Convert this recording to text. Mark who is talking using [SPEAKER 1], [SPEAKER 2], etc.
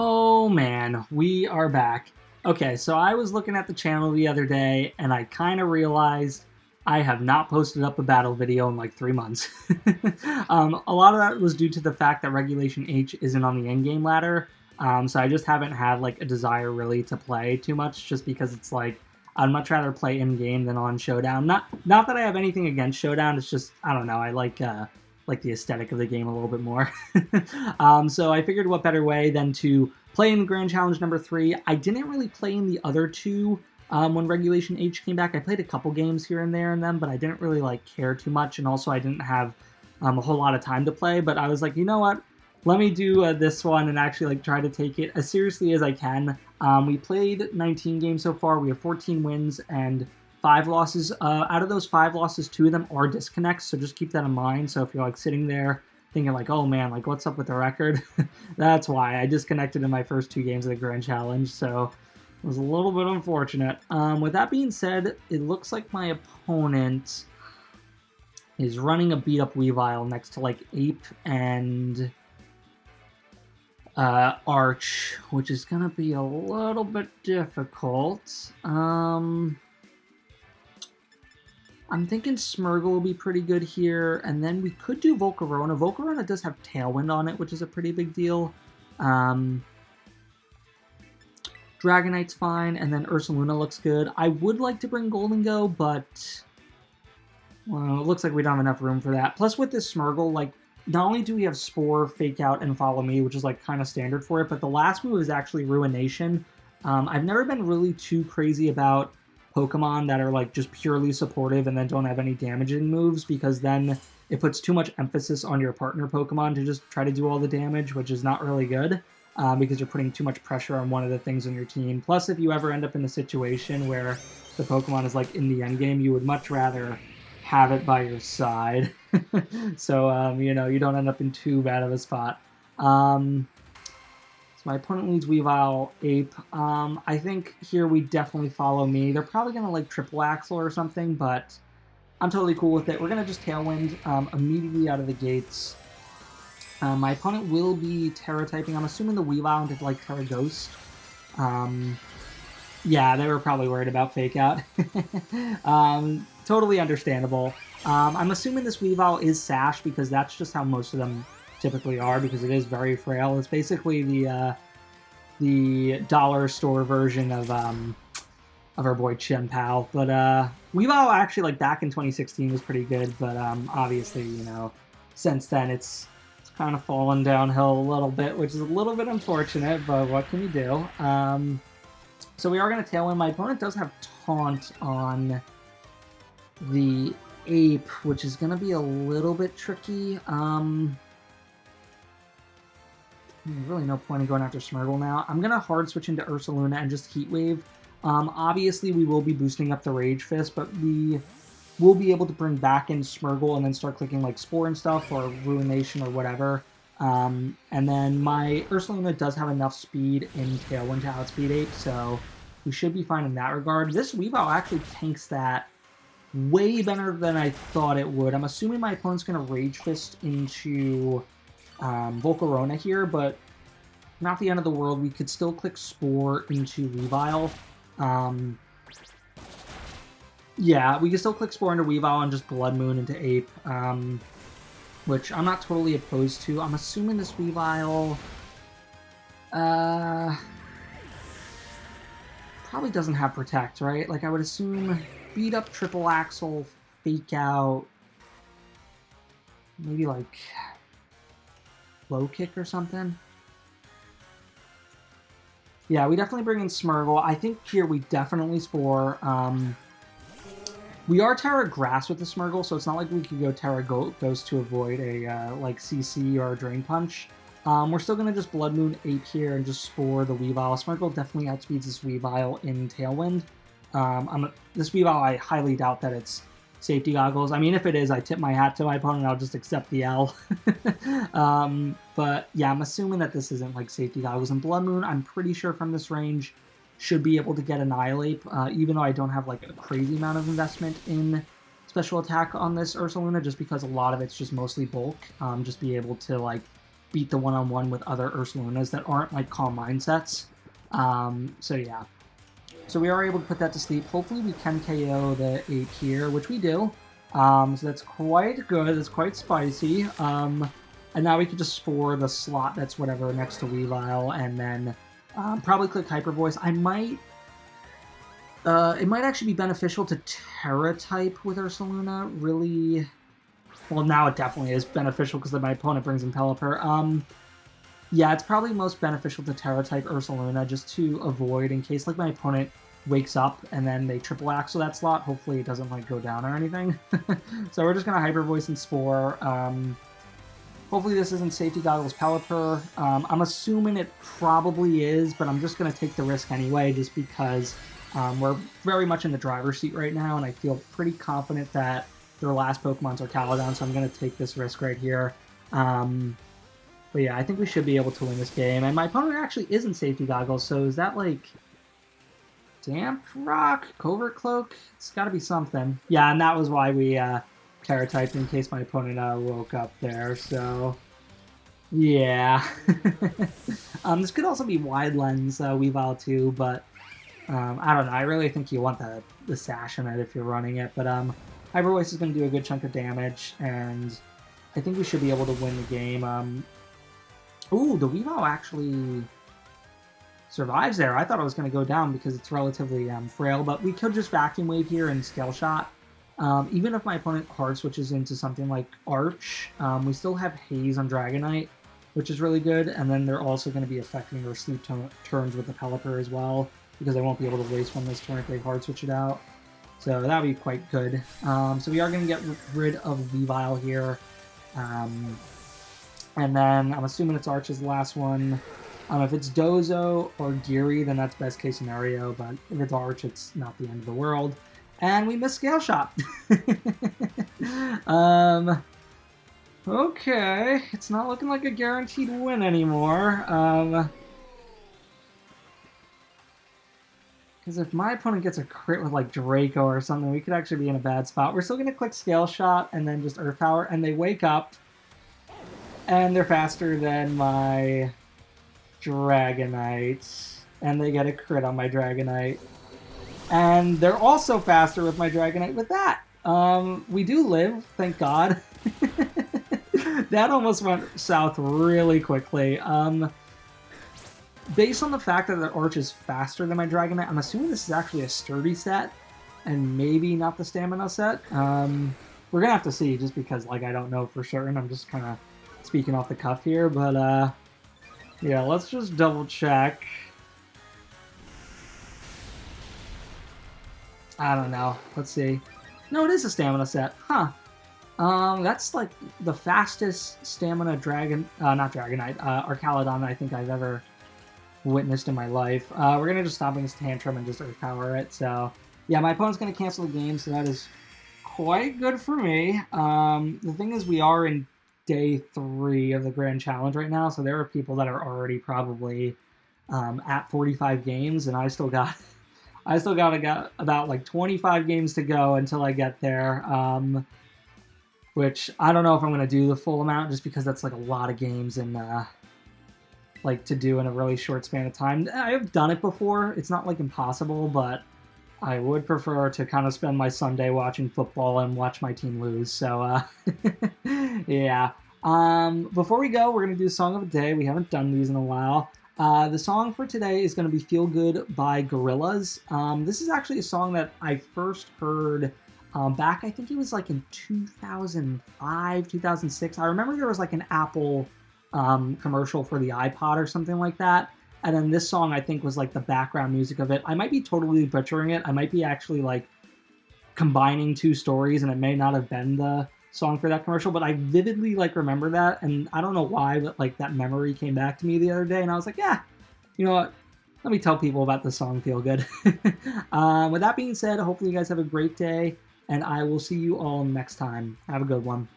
[SPEAKER 1] Oh man, we are back. Okay, so I was looking at the channel the other day and I kind of realized I have not posted up a battle video in like 3 months. A lot of that was due to the fact that Regulation H isn't on the in-game ladder, so I just haven't had like a desire really to play too much, just because it's like I'd much rather play in-game than on Showdown. Not that I have anything against Showdown, it's just I don't know, I like the aesthetic of the game a little bit more. So I figured what better way than to play in Grand Challenge number 3. I didn't really play in the other two when Regulation H came back. I played a couple games here and there in them, but I didn't really like care too much, and also I didn't have a whole lot of time to play. But I was like, you know what? Let me do this one and actually like try to take it as seriously as I can. We played 19 games so far. We have 14 wins and 5 losses. Out of those 5 losses, 2 of them are disconnects, so just keep that in mind. So if you're like sitting there thinking like, oh man, like what's up with the record? That's why I disconnected in my first 2 games of the Grand Challenge, so it was a little bit unfortunate. With that being said, it looks like my opponent is running a beat-up Weavile next to like Ape and Arch, which is gonna be a little bit difficult. I'm thinking Smurgle will be pretty good here, and then we could do Volcarona. Volcarona does have Tailwind on it, which is a pretty big deal. Dragonite's fine, and then Ursaluna looks good. I would like to bring Golden Go, but well, it looks like we don't have enough room for that. Plus, with this Smurgle, like, not only do we have Spore, Fake Out, and Follow Me, which is like kind of standard for it, but the last move is actually Ruination. I've never been really too crazy about Pokemon that are like just purely supportive and then don't have any damaging moves, because then it puts too much emphasis on your partner Pokemon to just try to do all the damage, which is not really good, because you're putting too much pressure on one of the things on your team. Plus, if you ever end up in a situation where the Pokemon is like in the end game, you would much rather have it by your side. So, you know, you don't end up in too bad of a spot. So my opponent leads Weavile, Ape. I think here we definitely follow me. They're probably going to like triple Axle or something, but I'm totally cool with it. We're going to just Tailwind immediately out of the gates. My opponent will be Terra typing. I'm assuming the Weavile did like Terra Ghost. Yeah, they were probably worried about Fake Out. Totally understandable. I'm assuming this Weavile is Sash, because that's just how most of them typically are, because it is very frail. It's basically the dollar store version of our boy Chien Pao. But Weavile actually, like, back in 2016 was pretty good, but obviously, you know, since then it's kind of fallen downhill a little bit, which is a little bit unfortunate, but what can you do? So we are going to Tailwind. My opponent does have Taunt on the Ape, which is going to be a little bit tricky. There's really no point in going after Smurgle now. I'm going to hard switch into Ursaluna and just Heat Wave. Obviously, we will be boosting up the Rage Fist, but we will be able to bring back in Smurgle and then start clicking like Spore and stuff, or Ruination or whatever. And then my Ursaluna does have enough speed in Tailwind to outspeed Ape, so we should be fine in that regard. This Weavile actually tanks that way better than I thought it would. I'm assuming my opponent's going to Rage Fist into Volcarona here, but not the end of the world. We could still click Spore into Weavile. Yeah, we can still click Spore into Weavile and just Blood Moon into Ape, which I'm not totally opposed to. I'm assuming this Weavile probably doesn't have Protect, right? Like, I would assume beat up Triple Axle, Fake Out, maybe like Low Kick or something. Yeah, we definitely bring in Smurgle. I think here we definitely Spore. We are Terra Grass with the Smurgle, so it's not like we could go Terra Ghost to avoid a like CC or a Drain Punch. We're still going to just Blood Moon Ape here and just Spore the Weavile. Smurgle definitely outspeeds this Weavile in Tailwind. This Weavile, I highly doubt that it's Safety Goggles. I mean, if it is, I tip my hat to my opponent. I'll just accept the L. But yeah, I'm assuming that this isn't like Safety Goggles. And Blood Moon, I'm pretty sure from this range, should be able to get Annihilate, even though I don't have like a crazy amount of investment in special attack on this Ursaluna, just because a lot of it's just mostly bulk. Just be able to like beat the one-on-one with other Ursalunas that aren't like Calm Mindsets. So yeah. So we are able to put that to sleep. Hopefully we can KO the ape here, which we do. So that's quite good. It's quite spicy. And now we can just spore the slot that's whatever next to Weavile, and then probably click Hyper Voice. I might... it might actually be beneficial to Terra type with Ursaluna. Really... Well, now it definitely is beneficial because my opponent brings in Pelipper. Yeah, it's probably most beneficial to Terra type Ursaluna just to avoid in case like my opponent wakes up and then they triple axle that slot. Hopefully it doesn't like go down or anything. So we're just gonna Hyper Voice and Spore. Hopefully this isn't Safety Goggles Pelipper. I'm assuming it probably is, but I'm just gonna take the risk anyway just because we're very much in the driver's seat right now, and I feel pretty confident that their last Pokemon's are Caladon, so I'm going to take this risk right here. But yeah, I think we should be able to win this game. And my opponent actually isn't Safety Goggles, so is that like Damp Rock? Covert Cloak? It's got to be something. Yeah, and that was why we Terra typed in case my opponent woke up there, so yeah. This could also be Wide Lens Weavile too, but I don't know. I really think you want the Sash in it if you're running it, but Hyper Voice is going to do a good chunk of damage, and I think we should be able to win the game. Ooh, the Weavile actually survives there. I thought it was going to go down because it's relatively frail, but we could just Vacuum Wave here and Scale Shot. Even if my opponent hard switches into something like Arch, we still have Haze on Dragonite, which is really good, and then they're also going to be affecting their sleep turns with the Pelipper as well, because I won't be able to waste one this turn if they hard switch it out. So that would be quite good. So we are going to get rid of Weavile here. And then I'm assuming it's Arch's last one. If it's Dozo or Geary, then that's best case scenario. But if it's Arch, it's not the end of the world. And we missed Scale Shot. Okay. It's not looking like a guaranteed win anymore. Because if my opponent gets a crit with like Draco or something, we could actually be in a bad spot. We're still going to click Scale Shot and then just Earth Power, and they wake up, and they're faster than my Dragonite, and they get a crit on my Dragonite. And they're also faster with my Dragonite with that. We do live, thank God. That almost went south really quickly. Based on the fact that the Arch is faster than my Dragonite, I'm assuming this is actually a Sturdy set, and maybe not the Stamina set. We're gonna have to see, just because like I don't know for certain. I'm just kind of speaking off the cuff here, but yeah, let's just double check. I don't know. Let's see. No, it is a Stamina set. Huh. That's like the fastest Stamina not Dragonite, Arcalodon I think I've ever witnessed in my life. We're going to just stop in this Tantrum and just Earth Power it. So, yeah, my opponent's going to cancel the game, so that is quite good for me. The thing is, we are in day 3 of the Grand Challenge right now, so there are people that are already probably at 45 games, and I still got about like 25 games to go until I get there. Which I don't know if I'm going to do the full amount, just because that's like a lot of games and like to do in a really short span of time. I have done it before. It's not like impossible, but I would prefer to kind of spend my Sunday watching football and watch my team lose. So yeah. Before we go, we're going to do the song of the day. We haven't done these in a while. The song for today is going to be Feel Good by Gorillaz. This is actually a song that I first heard back, I think it was like in 2005, 2006. I remember there was like an Apple commercial for the iPod or something like that. And then this song, I think, was like the background music of it. I might be totally butchering it. I might be actually like combining 2 stories, and it may not have been the song for that commercial, but I vividly like remember that, and I don't know why, but like that memory came back to me the other day, and I was like, yeah, you know what? Let me tell people about the song Feel Good. With that being said, hopefully you guys have a great day, and I will see you all next time. Have a good one.